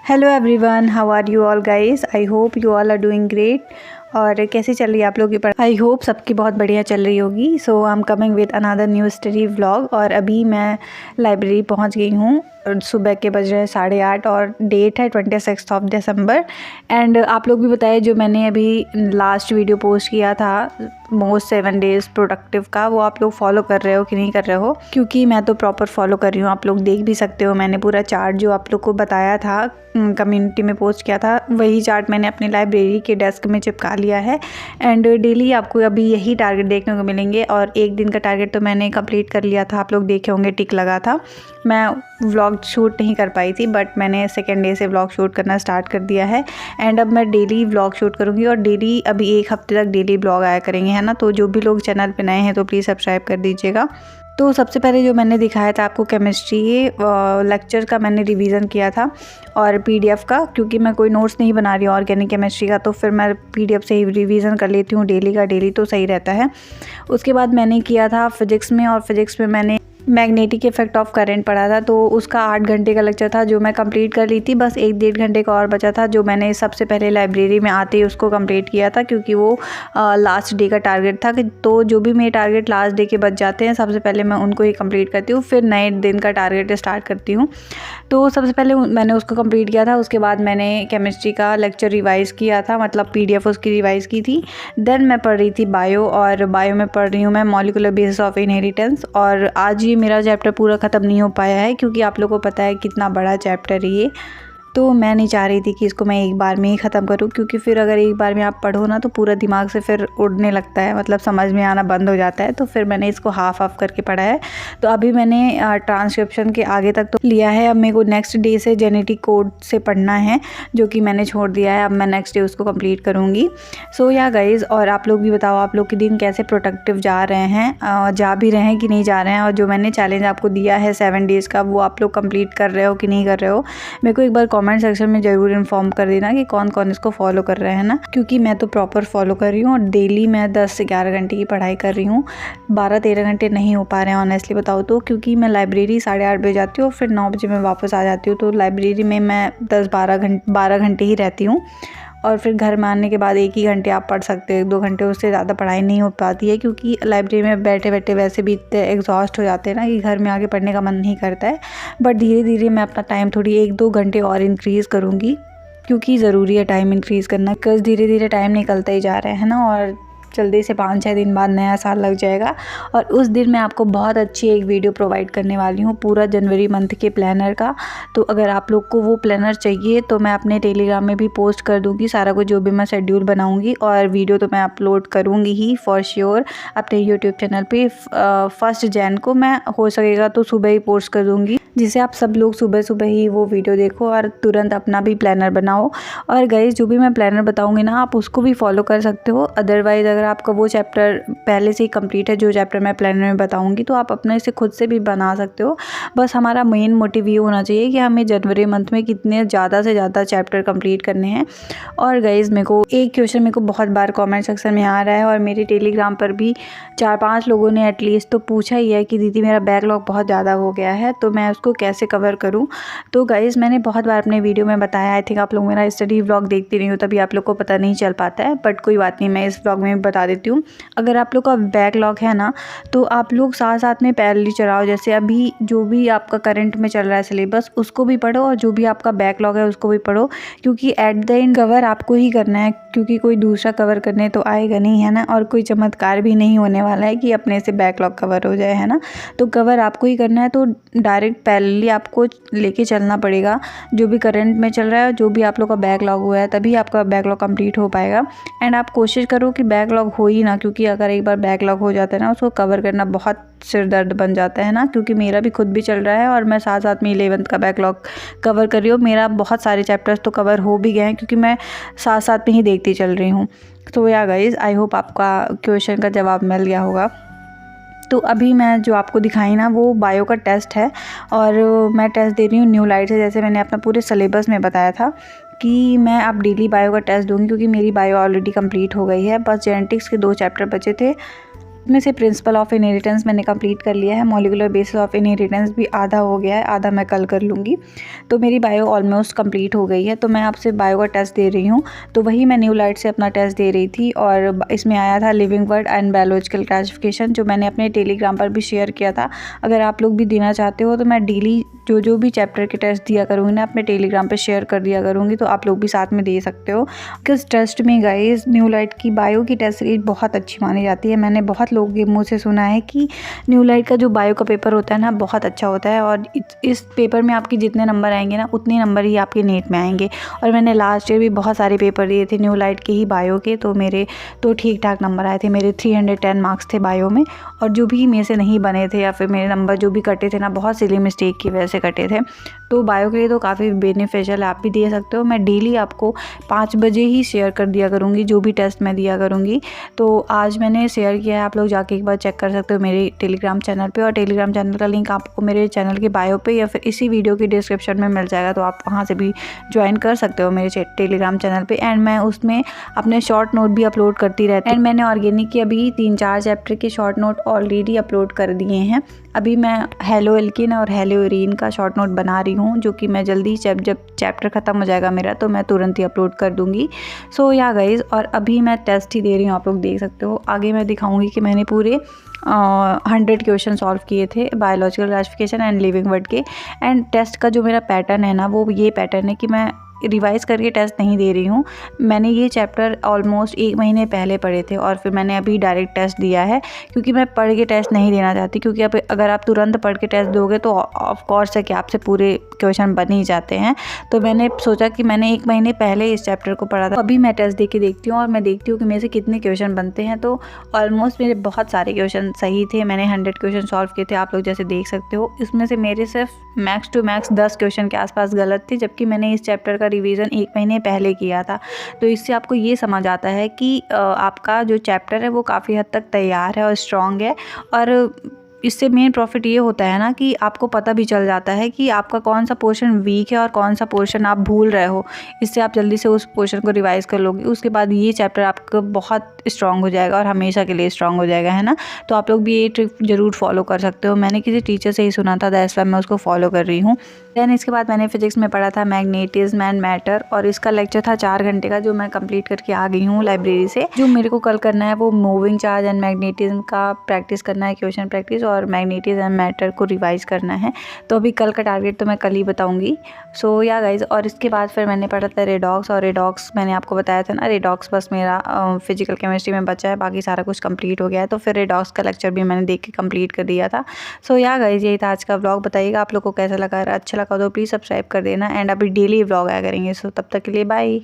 Hello everyone, how are you all guys. I hope you all are doing great. और कैसी चल रही है आप लोगों की पढ़ाई। आई होप सबकी बहुत बढ़िया चल रही होगी। So I am coming with another new study vlog. और अभी मैं लाइब्रेरी पहुंच गई हूँ। सुबह के बज रहे हैं 8:30 और डेट है 26 ऑफ दिसंबर। एंड आप लोग भी बताए जो मैंने अभी लास्ट वीडियो पोस्ट किया था मोस्ट 7 डेज़ प्रोडक्टिव का, वो आप लोग फॉलो कर रहे हो कि नहीं कर रहे हो, क्योंकि मैं तो प्रॉपर फॉलो कर रही हूँ। आप लोग देख भी सकते हो, मैंने पूरा चार्ट जो आप लोग को बताया था कम्युनिटी में पोस्ट किया था, वही चार्ट मैंने अपनी लाइब्रेरी के डेस्क में चिपका लिया है। एंड डेली आपको अभी यही टारगेट देखने को मिलेंगे। और एक दिन का टारगेट तो मैंने कंप्लीट कर लिया था, आप लोग देखे होंगे, टिक लगा था। मैं व्लॉग शूट नहीं कर पाई थी, बट मैंने सेकेंड डे से व्लॉग शूट करना स्टार्ट कर दिया है। एंड अब मैं डेली व्लॉग शूट करूँगी और डेली अभी 1 हफ्ते तक डेली व्लॉग आया करेंगे, है ना। तो जो भी लोग चैनल पे नए हैं तो प्लीज़ सब्सक्राइब कर दीजिएगा। तो सबसे पहले जो मैंने दिखाया था आपको केमिस्ट्री लेक्चर का, मैंने रिवीजन किया था और पीडीएफ का, क्योंकि मैं कोई नोट्स नहीं बना रही हूँ ऑर्गेनिक केमिस्ट्री का, तो फिर मैं पीडीएफ से ही रिवीजन कर लेती हूँ डेली का डेली, तो सही रहता है। उसके बाद मैंने किया था फिजिक्स में, और फिजिक्स में मैंने मैग्नेटिक इफेक्ट ऑफ करंट पढ़ा था। तो उसका 8 घंटे का लेक्चर था जो मैं कंप्लीट कर ली थी। बस 1-1.5 घंटे का और बचा था, जो मैंने सबसे पहले लाइब्रेरी में आते ही उसको कंप्लीट किया था, क्योंकि वो लास्ट डे का टारगेट था। कि तो जो भी मेरे टारगेट लास्ट डे के बच जाते हैं, सबसे पहले मैं उनको ही कंप्लीट करती हूँ, फिर नए दिन का टारगेट स्टार्ट करती हूँ। तो सबसे पहले मैंने उसको कंप्लीट किया था। उसके बाद मैंने केमिस्ट्री का लेक्चर रिवाइज़ किया था, मतलब पीडीएफ उसकी रिवाइज़ की थी। देन मैं पढ़ रही थी बायो, और बायो में पढ़ रही हूँ मैं मॉलिक्यूलर बेसिस ऑफ इनहेरिटेंस। और आज ये मेरा चैप्टर पूरा ख़त्म नहीं हो पाया है, क्योंकि आप लोगों को पता है कितना बड़ा चैप्टर है ये। तो मैं नहीं चाह रही थी कि इसको मैं एक बार में ही ख़त्म करूं, क्योंकि फिर अगर एक बार में आप पढ़ो ना तो पूरा दिमाग से फिर उड़ने लगता है, मतलब समझ में आना बंद हो जाता है। तो फिर मैंने इसको हाफ करके पढ़ा है। तो अभी मैंने ट्रांसक्रिप्शन के आगे तक तो लिया है। अब मेरे को नेक्स्ट डे से जेनेटिक कोड से पढ़ना है, जो कि मैंने छोड़ दिया है। अब मैं नेक्स्ट डे उसको कंप्लीट करूँगी। सो या गाइज़, और आप लोग भी बताओ आप लोग के दिन कैसे प्रोडक्टिव जा रहे हैं, जा भी रहे हैं कि नहीं जा रहे हैं। और जो मैंने चैलेंज आपको दिया है 7 डेज़ का, वो आप लोग कंप्लीट कर रहे हो कि नहीं कर रहे हो। मेरे को एक बार कमेंट सेक्शन में ज़रूर इन्फॉर्म कर देना कि कौन कौन इसको फॉलो कर रहे हैं ना, क्योंकि मैं तो प्रॉपर फॉलो कर रही हूँ। और डेली मैं 10 से 11 घंटे की पढ़ाई कर रही हूँ। 12-13 घंटे नहीं हो पा रहे हैं ऑनेस्टली बताओ तो, क्योंकि मैं लाइब्रेरी 8:30 बजे जाती हूँ और फिर 9 बजे मैं वापस आ जाती हूँ। तो लाइब्रेरी में मैं 12 घंटे ही रहती हूँ। और फिर घर में आने के बाद 1 ही घंटे आप पढ़ सकते हो, 1-2 घंटे, उससे ज़्यादा पढ़ाई नहीं हो पाती है, क्योंकि लाइब्रेरी में बैठे बैठे वैसे भी इतने एग्जॉस्ट हो जाते हैं ना कि घर में आके पढ़ने का मन नहीं करता है। बट धीरे धीरे मैं अपना टाइम थोड़ी 1-2 घंटे और इंक्रीज़ करूँगी, क्योंकि ज़रूरी है टाइम इंक्रीज़ करना, बिकॉज़ धीरे धीरे टाइम निकलता ही जा रहा है ना। और जल्दी से 5-6 दिन बाद नया साल लग जाएगा। और उस दिन मैं आपको बहुत अच्छी एक वीडियो प्रोवाइड करने वाली हूँ पूरा जनवरी मंथ के प्लानर का। तो अगर आप लोग को वो प्लानर चाहिए तो मैं अपने टेलीग्राम में भी पोस्ट कर दूँगी सारा कुछ, जो भी मैं शेड्यूल बनाऊँगी। और वीडियो तो मैं अपलोड करूँगी ही फॉर श्योर अपने यूट्यूब चैनल पे। 1 जनवरी को मैं हो सकेगा तो सुबह ही पोस्ट कर दूँगी, जिसे आप सब लोग सुबह सुबह ही वो वीडियो देखो और तुरंत अपना भी प्लानर बनाओ। और गाइस, जो भी मैं प्लानर बताऊँगी ना, आप उसको भी फॉलो कर सकते हो। अदरवाइज़ अगर आपका वो चैप्टर पहले से ही कंप्लीट है, जो चैप्टर मैं प्लानर में बताऊंगी, तो आप अपने से खुद से भी बना सकते हो। बस हमारा मेन मोटिव ये होना चाहिए कि हमें जनवरी मंथ में कितने ज़्यादा से ज़्यादा चैप्टर कंप्लीट करने हैं। और गाइज़, मेरे को एक क्वेश्चन मेरे को बहुत बार कमेंट सेक्शन में आ रहा है, और मेरे टेलीग्राम पर भी 4-5 लोगों ने एटलीस्ट तो पूछा ही है कि दीदी मेरा बैकलॉग बहुत ज़्यादा हो गया है, तो मैं उसको कैसे कवर करूँ। तो गाइज़, मैंने बहुत बार अपने वीडियो में बताया, आई थिंक आप लोग मेरा स्टडी व्लॉग देखते नहीं हो, तभी आप लोग को पता नहीं चल पाता है। बट कोई बात नहीं, मैं इस व्लॉग में बता देती हूँ। अगर आप लोग का बैकलॉग है ना, तो आप लोग साथ साथ में पैरेलली चलाओ। जैसे अभी जो भी आपका करंट में चल रहा है सिलेबस, उसको भी पढ़ो, और जो भी आपका बैकलॉग है उसको भी पढ़ो, क्योंकि एट द एंड कवर आपको ही करना है, क्योंकि कोई दूसरा कवर करने तो आएगा नहीं, है ना। और कोई चमत्कार भी नहीं होने वाला है कि अपने से बैकलॉग कवर हो जाए, है ना। तो कवर आपको ही करना है, तो डायरेक्ट पैरेलली आपको लेके चलना पड़ेगा। जो भी करंट में चल रहा है, जो भी आप लोग का बैकलॉग हुआ है, तभी आपका बैकलॉग कंप्लीट हो पाएगा। एंड आप कोशिश करो कि बैकलॉग हो ही ना, क्योंकि अगर एक बार बैकलॉग हो जाता है ना, उसको कवर करना बहुत सिर दर्द बन जाता है ना। क्योंकि मेरा भी खुद भी चल रहा है, और मैं साथ साथ में 11th का बैकलॉग कवर कर रही हूँ। मेरा बहुत सारे चैप्टर्स तो कवर हो भी गए हैं, क्योंकि मैं साथ साथ में ही देखती चल रही हूँ। तो या गाइज़, आई होप आपका क्वेश्चन का जवाब मिल गया होगा। तो अभी मैं जो आपको दिखाई ना, वो बायो का टेस्ट है, और मैं टेस्ट दे रही हूँ न्यू लाइट से, जैसे मैंने अपना पूरे सिलेबस में बताया था कि मैं अब डेली बायो का टेस्ट दूँगी, क्योंकि मेरी बायो ऑलरेडी कंप्लीट हो गई है। बस जेनेटिक्स के 2 चैप्टर बचे थे, इसमें से प्रिंसिपल ऑफ इनहेरिटेंस मैंने कंप्लीट कर लिया है, मॉलिक्यूलर बेसिस ऑफ इनहेरिटेंस भी आधा हो गया है, आधा मैं कल कर लूँगी। तो मेरी बायो ऑलमोस्ट कंप्लीट हो गई है। तो मैं आपसे बायो का टेस्ट दे रही हूँ। तो वही मैं न्यू लाइट से अपना टेस्ट दे रही थी और इसमें आया था living word and biological classification, जो मैंने अपने टेलीग्राम पर भी शेयर किया था। अगर आप लोग भी देना चाहते हो तो मैं डेली जो भी चैप्टर के टेस्ट दिया करूँगी ना, अपने टेलीग्राम पे शेयर कर दिया करूँगी, तो आप लोग भी साथ में दे सकते हो। किस टेस्ट में गाइस न्यू लाइट की बायो की टेस्ट सीरीज बहुत अच्छी मानी जाती है। मैंने बहुत लोगों के मुँह से सुना है कि न्यू लाइट का जो बायो का पेपर होता है ना, बहुत अच्छा होता है और इस पेपर में आपके जितने नंबर आएंगे ना, उतने नंबर ही आपके नेट में आएंगे। और मैंने लास्ट ईयर भी बहुत सारे पेपर दिए थे न्यू लाइट के ही बायो के, तो मेरे तो ठीक ठाक नंबर आए थे। मेरे 310 मार्क्स थे बायो में, और जो भी मेरे से नहीं बने थे या फिर मेरे नंबर जो भी कटे थे ना, बहुत सिली मिस्टेक की वजह से कटे थे। तो बायो के लिए तो काफ़ी बेनिफिशियल है, आप भी दे सकते हो। मैं डेली आपको 5 बजे ही शेयर कर दिया करूँगी जो भी टेस्ट मैं दिया करूँगी। तो आज मैंने शेयर किया है, आप लोग जाके एक बार चेक कर सकते हो मेरे टेलीग्राम चैनल पे, और टेलीग्राम चैनल का लिंक आपको मेरे चैनल के बायो पे या फिर इसी वीडियो की डिस्क्रिप्शन में मिल जाएगा, तो आप वहाँ से भी ज्वाइन कर सकते हो मेरे टेलीग्राम चैनल पे। एंड मैं उसमें अपने शॉर्ट नोट भी अपलोड करती रहती हूँ। एंड मैंने ऑर्गेनिक के अभी 3-4 चैप्टर के शॉर्ट नोट ऑलरेडी अपलोड कर दिए हैं। अभी मैं हेलो एल्किन और हेलो एरीन का शॉर्ट नोट बना रही हूँ, जो कि मैं जल्दी जब चैप्टर ख़त्म हो जाएगा मेरा, तो मैं तुरंत ही अपलोड कर दूँगी। सो या गाइज़, और अभी मैं टेस्ट ही दे रही हूँ, आप लोग देख सकते हो। आगे मैं दिखाऊंगी कि मैंने पूरे 100 क्वेश्चन सॉल्व किए थे biological classification and living word के। एंड टेस्ट का जो मेरा पैटर्न है ना, वो ये पैटर्न है कि मैं रिवाइज़ करके टेस्ट नहीं दे रही हूँ। मैंने ये चैप्टर ऑलमोस्ट 1 महीने पहले पढ़े थे और फिर मैंने अभी डायरेक्ट टेस्ट दिया है, क्योंकि मैं पढ़ के टेस्ट नहीं देना चाहती। क्योंकि अगर आप तुरंत पढ़ के टेस्ट दोगे तो ऑफ कोर्स है कि आपसे पूरे क्वेश्चन बन ही जाते हैं। तो मैंने सोचा कि मैंने 1 महीने पहले इस चैप्टर को पढ़ा था, अभी मैं टेस्ट दे के देखती हूँ और मैं देखती हूँ कि मेरे से कितने क्वेश्चन बनते हैं। तो ऑलमोस्ट मेरे बहुत सारे क्वेश्चन सही थे, मैंने 100 क्वेश्चन सॉल्व किए थे, आप लोग जैसे देख सकते हो। इसमें से मेरे सिर्फ मैक्स टू मैक्स 10 क्वेश्चन के आसपास गलत थे, जबकि मैंने इस चैप्टर का रिवीजन 1 महीने पहले किया था। तो इससे आपको ये समझ आता है कि आपका जो चैप्टर है वो काफ़ी हद तक तैयार है और स्ट्रॉन्ग है। और इससे मेन प्रॉफिट ये होता है ना कि आपको पता भी चल जाता है कि आपका कौन सा पोर्शन वीक है और कौन सा पोर्शन आप भूल रहे हो। इससे आप जल्दी से उस पोर्शन को रिवाइज कर लोगे, उसके बाद ये चैप्टर आपका बहुत स्ट्रॉन्ग हो जाएगा और हमेशा के लिए स्ट्रॉन्ग हो जाएगा, है ना। तो आप लोग भी ये ट्रिक ज़रूर फॉलो कर सकते हो। मैंने किसी टीचर से ही सुना था, दैट्स व्हाई मैं उसको फॉलो कर रही हूँ। दैन इसके बाद मैंने फिजिक्स में पढ़ा था मैग्नेटिज्म एंड मैटर, और इसका लेक्चर था 4 घंटे का, जो मैं कंप्लीट करके आ गई हूँ लाइब्रेरी से। जो मेरे को कल करना है वो मूविंग चार्ज एंड मैग्नेटिज्म का प्रैक्टिस करना है, क्वेश्चन प्रैक्टिस, और मैग्नेटिज्म एंड मैटर को रिवाइज करना है। तो अभी कल का टारगेट तो मैं कल ही बताऊंगी। सो या गाइज, और इसके बाद फिर मैंने पढ़ा था रेडॉक्स, और रेडॉक्स मैंने आपको बताया था ना, रेडॉक्स बस मेरा फिजिकल केमिस्ट्री में बचा है, बाकी सारा कुछ कंप्लीट हो गया है। तो फिर रेडॉक्स का लेक्चर भी मैंने देख के कंप्लीट कर दिया था। सो या गाइज, यही था आज का व्लॉग। बताइएगा आप लोग को कैसा लगा, अच्छा लगा तो प्लीज़ सब्सक्राइब कर देना। एंड अभी डेली व्लॉग आया करेंगे। सो तब तक के लिए बाय।